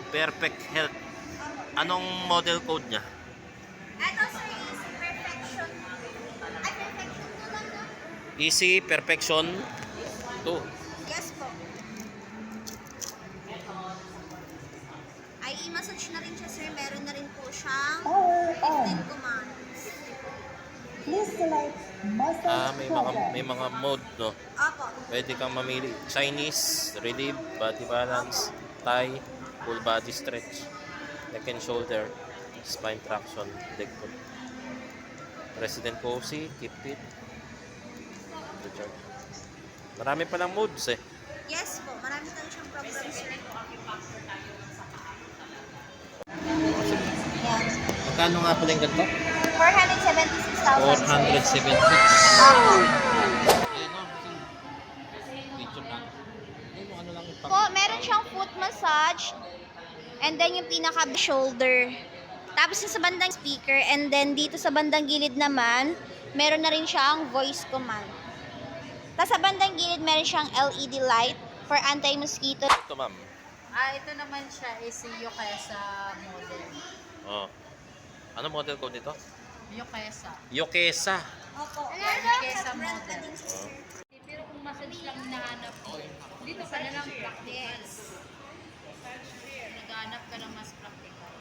Perfect Health. Anong model code niya? Ito sir is perfection. Ay, perfection to lang no? Easy Perfection 2. Yes po. Ay, i-massage na rin siya sir. Meron na rin po siyang 15 commands. Please select massage May mga mode, no? Opo. Pwede kang mamili. Chinese, relieve, body balance, Thai, full body stretch, neck and shoulder, spine traction, leg pull. Resident cozy, keep fit. Marami palang modes eh. Yes po. Marami tayo siyang programs sir. Yan. Magkano nga pala yung ganito? 476,000 sir. 476. Po, meron siyang foot massage and then yung pinaka shoulder. Tapos yung sa bandang speaker and then dito sa bandang gilid naman, meron na rin siyang voice command. Tapos sa bandang gilid meron siyang LED light for anti-mosquito. Ito ma'am. Ito naman siya is Yokesa model. Oh. Ano model code nito? Yokesa. Yokesa. Opo. Yokesa Brand na model. din siya, sir. Pero kung massage lang hinahanap mo, dito ka na lang practical. Naghanap ka ng mas practical.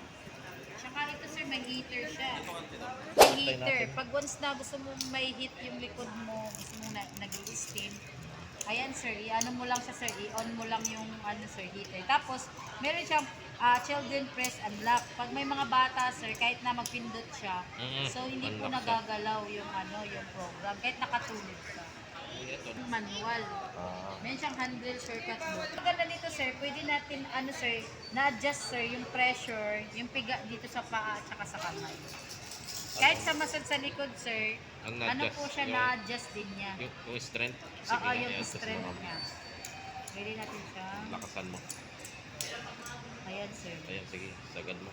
Tsaka ito sir, may heater siya. May heater. Pag once na gusto mo may heat yung likod mo, gusto mo nag-i-steam, ayan sir, i-ano mo lang siya sir, i-on mo lang yung sir, heater. Tapos, meron siyang children press and lock. Pag may mga bata sir, kahit na magpindot siya, so hindi po unlock siya. nagagalaw yung yung program, kahit nakatulog ka. Yung manual. Meron siyang handle shortcut book. Ang ganda nito sir, pwede natin sir, na-adjust sir yung pressure, yung piga dito sa paa at saka sa kamay. Kahit sa masad sa likod sir, Ang ano na-adjust, po siya yung- na-adjust din niya. Yung strength. Oo, yung strength niya. Pwede natin siya. Lakasan mo. Ayan sir. Ayan, sige. Sagad mo.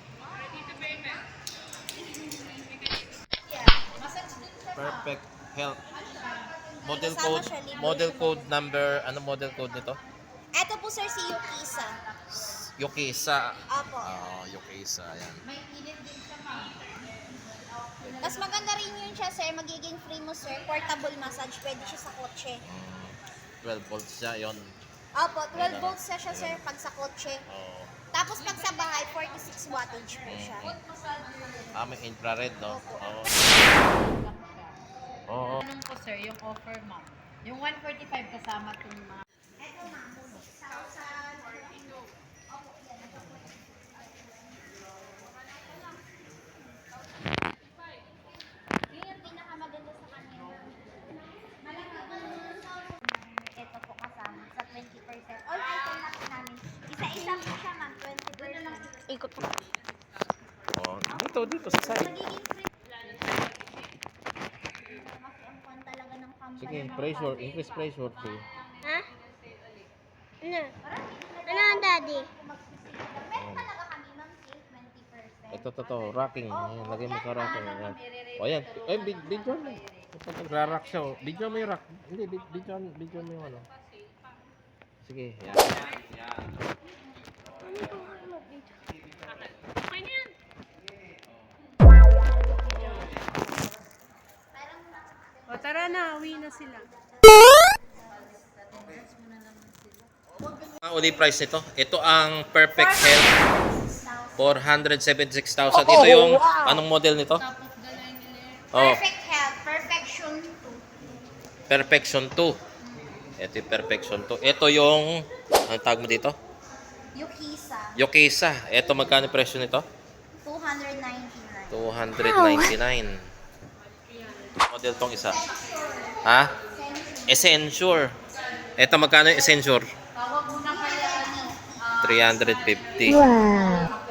Perfect Health. Model Kasama code, siya, libre model siya. code number, ano model code nito? Ito po sir si Yukisa. Yokesa. Opo. Yokesa, ayan. May init din siya ma'am. Mas maganda rin yun siya sir, magiging free mo sir, portable massage, pwede siya sa kotse. 12 volts siya, yon. Opo, 12 volts na siya sir pag sa kotse. Oh. Tapos pag sa bahay, 46 wattage po siya. May infrared, no? Oo. Lang siya. Oo. Tanong ko sir, yung offer ma'am. Yung 145 kasama itong mga Ito ma'am, 6,000. Yun yung pinakamaganda sa kanya. Ito po kasama sa 20%. All item na po namin. Isa-isa po siya ma'am, 20%. Ikot po. Oh. Dito sa side. Magiging free. Kasi ang kwan talaga ng company. Sige, pressure. Increase pressure. Sige. Ha? Ano? Ano ang daddy? Meron talaga kami ma'am, safe 20%. Ito. Rocking. Ayan, lagay mo sa rocking. Ayan. O, ayan. Ay, video mo. Ito, nagra-rock siya. Oh. Video mo yung rock. Hindi, video mo yung ano. Sige, yan. O tara na, uwi na sila. Ang uli price nito. Ito ang Perfect Health. 476,000. Ito yung anong model nito? Oh, Perfect health, perfection 2. Perfection 2. Ito yung Perfection 2. Ito yung anong tawag mo dito? Yukisa, Yokesa. Ito magkano presyo nito? 299. 299. Model tong isa. Ha? Essensure. Ito magkano yung Essensure? Tawag mo na kaya 350. Wow.